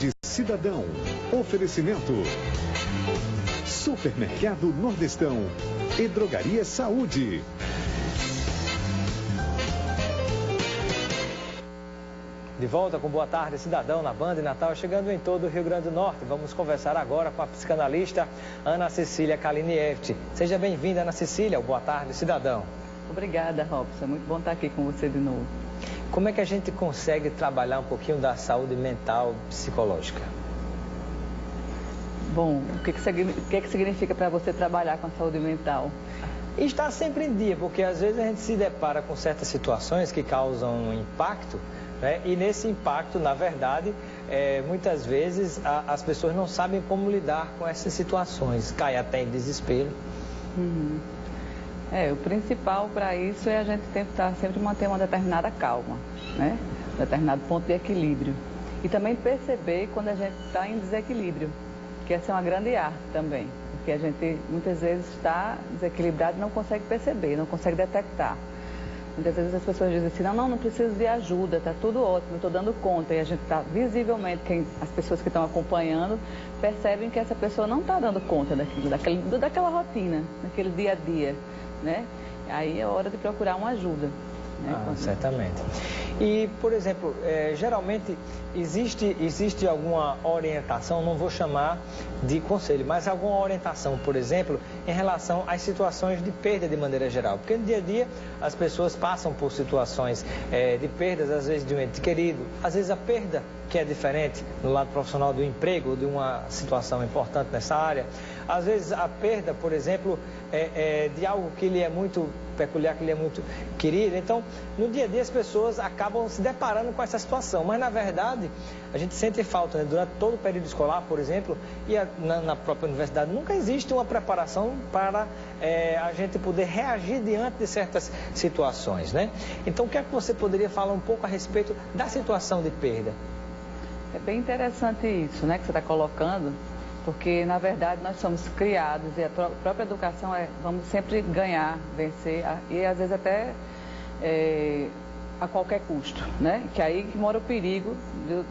Tarde Cidadão. Oferecimento: Supermercado Nordestão e Drogaria Saúde. De volta com Boa Tarde Cidadão na Band Natal, chegando em todo o Rio Grande do Norte. Vamos conversar agora com a psicanalista Ana Cecília Kaliniewicz. Seja bem-vinda, Ana Cecília, ao Boa Tarde Cidadão. Obrigada, Robson. É muito bom estar aqui com você de novo. Como é que a gente consegue trabalhar um pouquinho da saúde mental psicológica? Bom, o que significa para você trabalhar com a saúde mental? Estar sempre em dia, porque às vezes a gente se depara com certas situações que causam um impacto, né? E nesse impacto, na verdade, muitas vezes as pessoas não sabem como lidar com essas situações, cai até em desespero. O principal para isso é a gente tentar sempre manter uma determinada calma, né? Um determinado ponto de equilíbrio. E também perceber quando a gente está em desequilíbrio, que essa é uma grande arte também, porque a gente muitas vezes está desequilibrado e não consegue perceber, não consegue detectar. Muitas vezes as pessoas dizem assim, não preciso de ajuda, está tudo ótimo, estou dando conta. E a gente está visivelmente, as pessoas que estão acompanhando, percebem que essa pessoa não está dando conta daquela rotina, daquele dia a dia, né? Aí é hora de procurar uma ajuda. Né? Certamente. E, por exemplo, geralmente existe alguma orientação, não vou chamar de conselho, mas alguma orientação, por exemplo, em relação às situações de perda de maneira geral. Porque no dia a dia as pessoas passam por situações de perdas, às vezes de um ente querido, às vezes a perda que é diferente no lado profissional do emprego, de uma situação importante nessa área. Às vezes a perda, por exemplo, de algo que lhe é muito peculiar, que lhe é muito querido. Então, no dia a dia as pessoas acabam se deparando com essa situação. Mas, na verdade, a gente sente falta, né? Durante todo o período escolar, por exemplo, e na própria universidade, nunca existe uma preparação para a gente poder reagir diante de certas situações, né? Então, o que é que você poderia falar um pouco a respeito da situação de perda? É bem interessante isso, né, que você está colocando, porque, na verdade, nós somos criados e a própria educação vamos sempre ganhar, vencer, e às vezes até a qualquer custo, né? Que aí que mora o perigo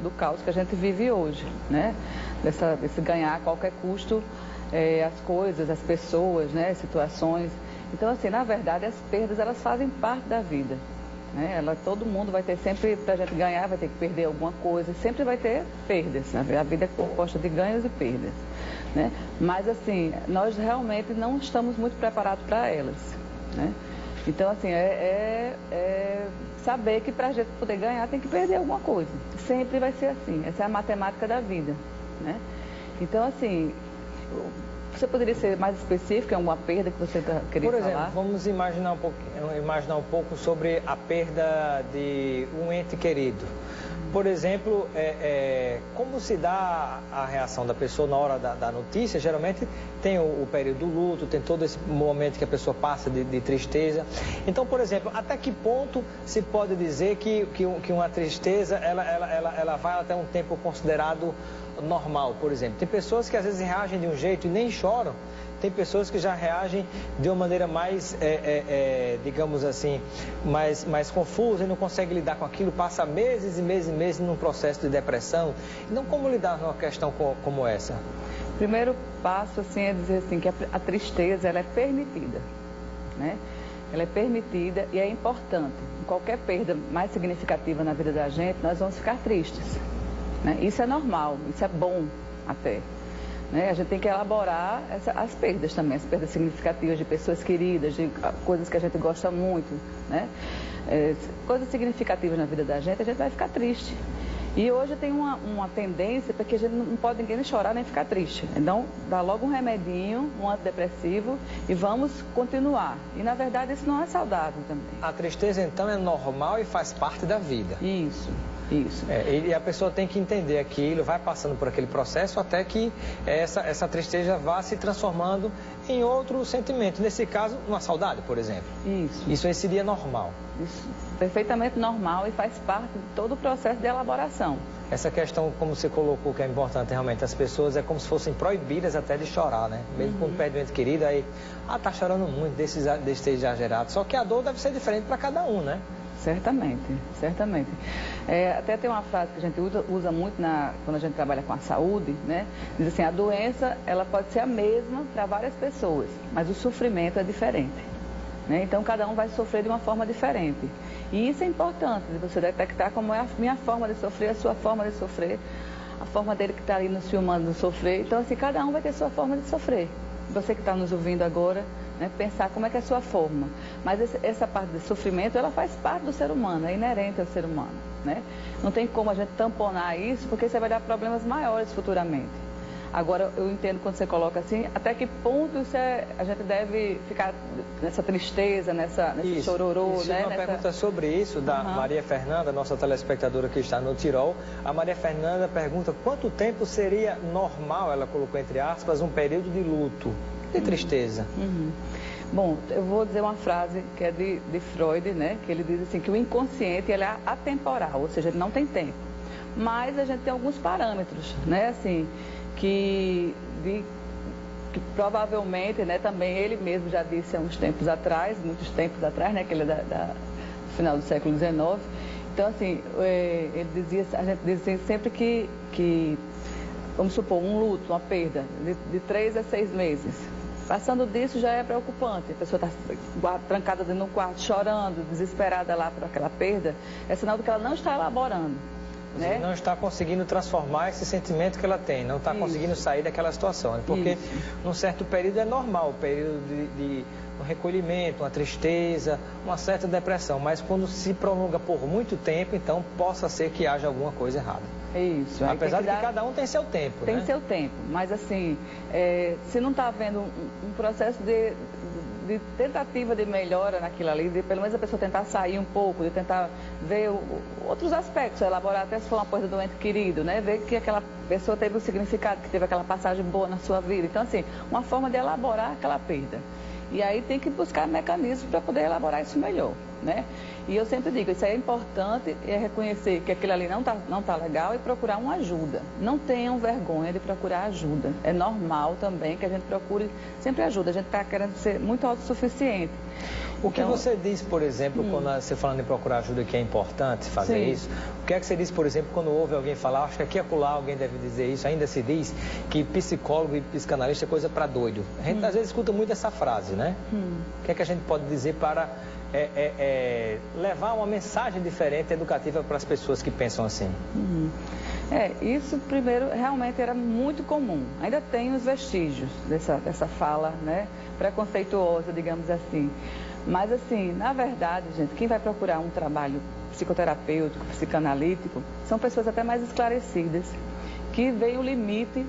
do caos que a gente vive hoje, né? Desse ganhar a qualquer custo as coisas, as pessoas, né? As situações. Então, assim, na verdade, as perdas, elas fazem parte da vida. Né? Todo mundo vai ter sempre, para a gente ganhar, vai ter que perder alguma coisa, sempre vai ter perdas, né? A vida é composta de ganhos e perdas, né? Mas assim, nós realmente não estamos muito preparados para elas, né? Então assim, saber que para a gente poder ganhar tem que perder alguma coisa, sempre vai ser assim, essa é a matemática da vida, né? Então assim, você poderia ser mais específico em alguma perda que você queria falar? Por exemplo, vamos imaginar um pouco sobre a perda de um ente querido. Por exemplo, como se dá a reação da pessoa na hora da notícia? Geralmente tem o período do luto, tem todo esse momento que a pessoa passa de tristeza. Então, por exemplo, até que ponto se pode dizer que uma tristeza ela vai até um tempo considerado normal, por exemplo? Tem pessoas que às vezes reagem de um jeito e nem choram. Tem pessoas que já reagem de uma maneira mais, digamos assim, mais confusa e não consegue lidar com aquilo, passa meses e meses e meses num processo de depressão. Então, como lidar numa questão como essa? Primeiro passo, assim, é dizer assim, que a tristeza, ela é permitida, né? Ela é permitida e é importante. Em qualquer perda mais significativa na vida da gente, nós vamos ficar tristes, né? Isso é normal, isso é bom até. Né? A gente tem que elaborar as perdas também, as perdas significativas de pessoas queridas, de coisas que a gente gosta muito, né? Coisas significativas na vida da gente, a gente vai ficar triste. E hoje tem uma tendência para que a gente não pode ninguém nem chorar nem ficar triste. Então, dá logo um remedinho, um antidepressivo e vamos continuar. E, na verdade, isso não é saudável também. A tristeza, então, é normal e faz parte da vida. Isso. E a pessoa tem que entender aquilo, vai passando por aquele processo até que essa tristeza vá se transformando em outro sentimento. Nesse caso, uma saudade, por exemplo. Isso aí seria normal. Isso, perfeitamente normal e faz parte de todo o processo de elaboração. Essa questão, como você colocou, que é importante realmente, as pessoas é como se fossem proibidas até de chorar, né? Mesmo quando perde um ente querido, aí, tá chorando muito, desse exagerado. Só que a dor deve ser diferente para cada um, né? Certamente, certamente. Até tem uma frase que a gente usa muito quando a gente trabalha com a saúde, né? Diz assim, a doença ela pode ser a mesma para várias pessoas, mas o sofrimento é diferente. Né? Então, cada um vai sofrer de uma forma diferente. E isso é importante, você detectar como é a minha forma de sofrer, a sua forma de sofrer, a forma dele que está ali nos filmando de sofrer. Então, assim, cada um vai ter sua forma de sofrer. Você que está nos ouvindo agora, né, pensar como é que é a sua forma. Mas essa parte de sofrimento, ela faz parte do ser humano, é inerente ao ser humano. Né? Não tem como a gente tamponar isso, porque você vai dar problemas maiores futuramente. Agora, eu entendo quando você coloca assim, até que ponto a gente deve ficar nessa tristeza, nesse chororô, isso, né? Uma pergunta sobre isso da Maria Fernanda, nossa telespectadora que está no Tirol. A Maria Fernanda pergunta quanto tempo seria normal, ela colocou entre aspas, um período de luto, de tristeza. Bom, eu vou dizer uma frase que é de Freud, né? Que ele diz assim, que o inconsciente ele é atemporal, ou seja, ele não tem tempo. Mas a gente tem alguns parâmetros, né? Assim, que provavelmente, né, também ele mesmo já disse há uns tempos atrás, muitos tempos atrás, né, que ele é do final do século XIX. Então, assim, ele dizia, a gente dizia sempre que, vamos supor, um luto, uma perda, de 3 a 6 meses. Passando disso já é preocupante, a pessoa está trancada dentro do quarto, chorando, desesperada lá por aquela perda, é sinal de que ela não está elaborando. Né? Não está conseguindo transformar esse sentimento que ela tem, não está conseguindo sair daquela situação. Né? Porque num certo período é normal, o período de um recolhimento, uma tristeza, uma certa depressão, mas quando se prolonga por muito tempo, então possa ser que haja alguma coisa errada. Isso. Apesar de que cada um tem seu tempo. Tem seu tempo, mas assim, se não está havendo um processo de tentativa de melhora naquilo ali, de pelo menos a pessoa tentar sair um pouco, de tentar ver outros aspectos, elaborar até se for uma coisa do ente querido, né? Ver que aquela pessoa teve um significado, que teve aquela passagem boa na sua vida. Então, assim, uma forma de elaborar aquela perda. E aí tem que buscar mecanismos para poder elaborar isso melhor, né? E eu sempre digo, isso é importante, é reconhecer que aquilo ali não tá legal e procurar uma ajuda. Não tenham vergonha de procurar ajuda. É normal também que a gente procure sempre ajuda. A gente está querendo ser muito autossuficiente. O que você diz, por exemplo, quando você falando em procurar ajuda, que é importante fazer isso, o que é que você diz, por exemplo, quando ouve alguém falar, acho que aqui e acolá alguém deve dizer isso, ainda se diz que psicólogo e psicanalista é coisa para doido. A gente às vezes escuta muito essa frase, né? O que é que a gente pode dizer para levar uma mensagem diferente, educativa para as pessoas que pensam assim? Isso primeiro realmente era muito comum. Ainda tem os vestígios dessa fala, né, preconceituosa, digamos assim. Mas assim, na verdade, gente, quem vai procurar um trabalho psicoterapêutico, psicanalítico, são pessoas até mais esclarecidas, que veem o limite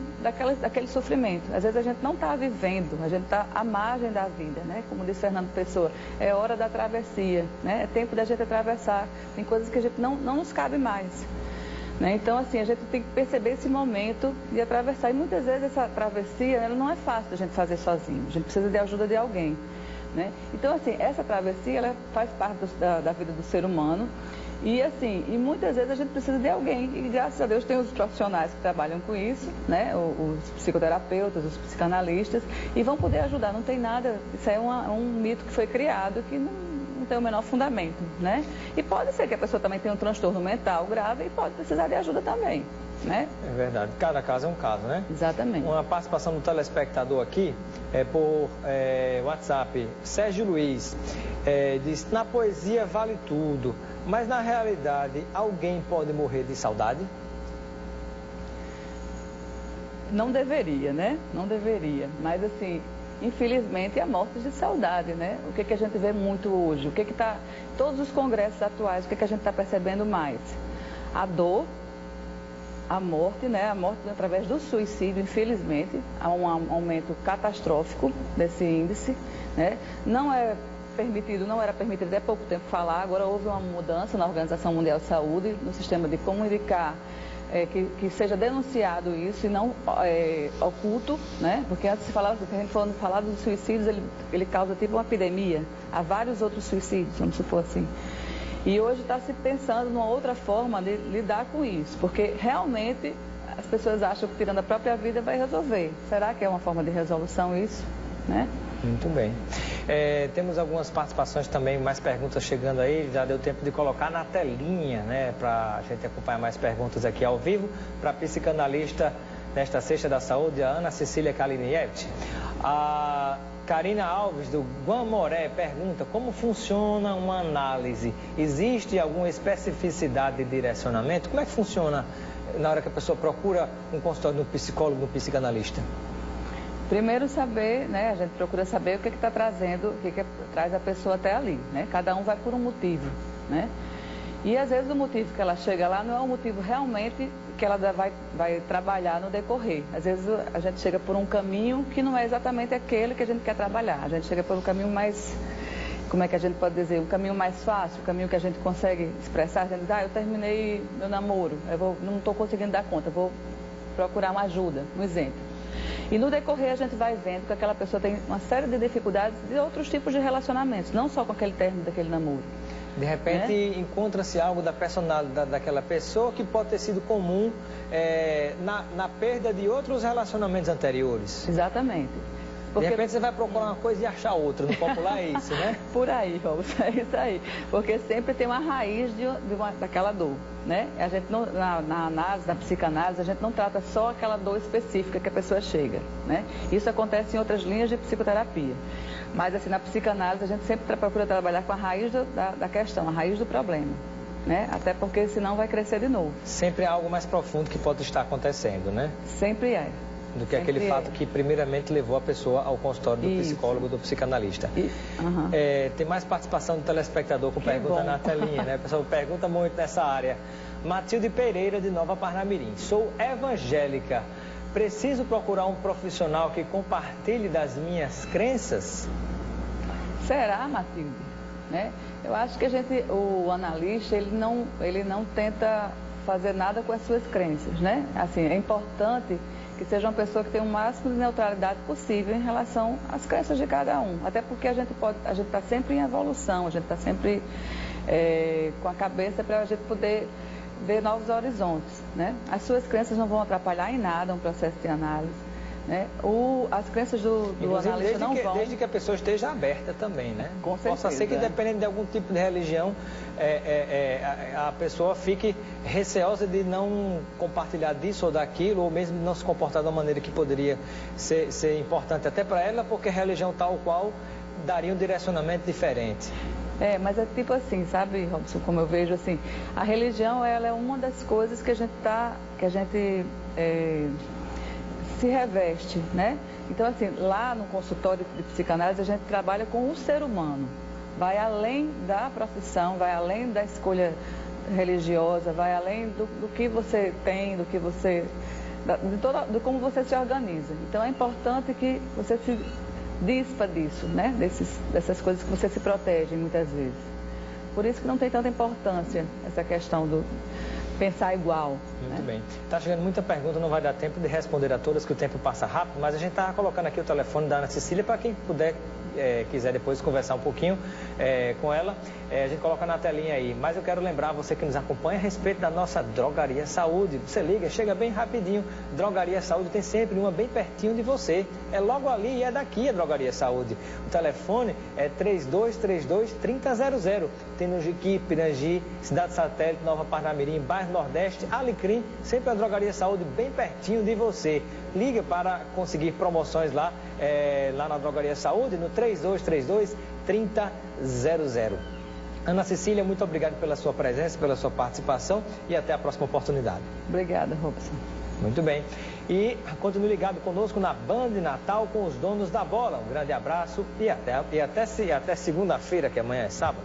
daquele sofrimento. Às vezes a gente não está vivendo, a gente está à margem da vida, né? Como disse Fernando Pessoa, é hora da travessia, né? É tempo da gente atravessar. Tem coisas que a gente não nos cabe mais. Né? Então, assim, a gente tem que perceber esse momento de atravessar. E muitas vezes essa travessia, ela não é fácil a gente fazer sozinho. A gente precisa de ajuda de alguém. Né? Então, assim, essa travessia, ela faz parte da vida do ser humano. E, assim, muitas vezes a gente precisa de alguém. E, graças a Deus, tem os profissionais que trabalham com isso, né? Os psicoterapeutas, os psicanalistas, e vão poder ajudar. Não tem nada, isso é um mito que foi criado que não tem o menor fundamento, né? E pode ser que a pessoa também tenha um transtorno mental grave e pode precisar de ajuda também, né? É verdade, cada caso é um caso, né? Exatamente. Uma participação do telespectador aqui por WhatsApp. Sérgio Luiz diz, na poesia vale tudo, mas na realidade alguém pode morrer de saudade? Não deveria, né? Não deveria, mas assim, infelizmente, a morte de saudade, né? O que a gente vê muito hoje? O que está... Todos os congressos atuais, o que a gente está percebendo mais? A dor, a morte, né? A morte através do suicídio, infelizmente. Há um aumento catastrófico desse índice, né? Não era permitido até pouco tempo falar, agora houve uma mudança na Organização Mundial de Saúde, no sistema de comunicar, que seja denunciado isso e não oculto, né? Porque antes se a gente falava dos suicídios, ele causa tipo uma epidemia. Há vários outros suicídios, vamos supor assim. E hoje está se pensando numa outra forma de lidar com isso, porque realmente as pessoas acham que tirando a própria vida vai resolver. Será que é uma forma de resolução isso? né? Muito bem. Temos algumas participações também, mais perguntas chegando aí, já deu tempo de colocar na telinha, né, para a gente acompanhar mais perguntas aqui ao vivo, para a psicanalista nesta Sexta da Saúde, a Ana Cecília Kaliniewicz. A Karina Alves, do Guamoré, pergunta como funciona uma análise. Existe alguma especificidade de direcionamento? Como é que funciona na hora que a pessoa procura um consultório do psicólogo, do psicanalista? Primeiro saber, né, a gente procura saber o que está trazendo, o que traz a pessoa até ali, né? Cada um vai por um motivo, né? E às vezes o motivo que ela chega lá não é o motivo realmente que ela vai trabalhar no decorrer. Às vezes a gente chega por um caminho que não é exatamente aquele que a gente quer trabalhar. A gente chega por um caminho mais, como é que a gente pode dizer, um caminho mais fácil, um caminho que a gente consegue expressar. A gente diz, eu terminei meu namoro, não estou conseguindo dar conta, vou procurar uma ajuda, um exemplo. E no decorrer a gente vai vendo que aquela pessoa tem uma série de dificuldades de outros tipos de relacionamentos, não só com aquele término daquele namoro. De repente encontra-se algo da personalidade daquela pessoa que pode ter sido comum na perda de outros relacionamentos anteriores. Exatamente. Porque... De repente você vai procurar uma coisa e achar outra, no popular é isso, né? Por aí, Robson, é isso aí. Porque sempre tem uma raiz daquela dor, né? A gente não, na análise, na psicanálise, a gente não trata só aquela dor específica que a pessoa chega, né? Isso acontece em outras linhas de psicoterapia. Mas, assim, na psicanálise, a gente sempre procura trabalhar com a raiz da questão, a raiz do problema, né? Até porque senão vai crescer de novo. Sempre há algo mais profundo que pode estar acontecendo, né? Sempre é. Do que aquele fato que primeiramente levou a pessoa ao consultório do psicólogo, do psicanalista. Tem mais participação do telespectador com pergunta na telinha, né? O pessoal pergunta muito nessa área. Matilde Pereira, de Nova Parnamirim. Sou evangélica. Preciso procurar um profissional que compartilhe das minhas crenças? Será, Matilde? Né? Eu acho que o analista, ele não tenta fazer nada com as suas crenças, né? Assim, é importante que seja uma pessoa que tenha o máximo de neutralidade possível em relação às crenças de cada um. Até porque a gente está sempre em evolução, a gente está sempre com a cabeça para a gente poder ver novos horizontes, né? As suas crenças não vão atrapalhar em nada um processo de análise, né? As crenças do analista não vão... Desde que a pessoa esteja aberta também, né? Com certeza. Possa ser que, dependendo de algum tipo de religião, a pessoa fique receosa de não compartilhar disso ou daquilo, ou mesmo de não se comportar de uma maneira que poderia ser importante até para ela, porque a religião tal qual daria um direcionamento diferente. Mas é tipo assim, sabe, Robson, como eu vejo assim, a religião, ela é uma das coisas que a gente se reveste, né? Então, assim, lá no consultório de psicanálise, a gente trabalha com o ser humano. Vai além da profissão, vai além da escolha religiosa, vai além do que você tem, do que você... de como você se organiza. Então, é importante que você se dispa disso, né? Dessas coisas que você se protege muitas vezes. Por isso que não tem tanta importância essa questão do pensar igual. Muito bem. Está chegando muita pergunta, não vai dar tempo de responder a todas, que o tempo passa rápido, mas a gente está colocando aqui o telefone da Ana Cecília para quem puder, quiser depois conversar um pouquinho com ela, a gente coloca na telinha aí. Mas eu quero lembrar você que nos acompanha a respeito da nossa Drogaria Saúde. Você liga, chega bem rapidinho. Drogaria Saúde tem sempre uma bem pertinho de você. É logo ali e é daqui a Drogaria Saúde. O telefone é 3232-3000. Tem no Jiqui, Pirangi, Cidade Satélite, Nova Parnamirim, Bairro Nordeste, Alecrim. Sempre a Drogaria Saúde bem pertinho de você. Liga para conseguir promoções lá na Drogaria Saúde, no 3232-3000. Ana Cecília, muito obrigado pela sua presença, pela sua participação e até a próxima oportunidade. Obrigada, Robson. Muito bem. E continue ligado conosco na Band Natal com os donos da bola. Um grande abraço e até segunda-feira, que amanhã é sábado.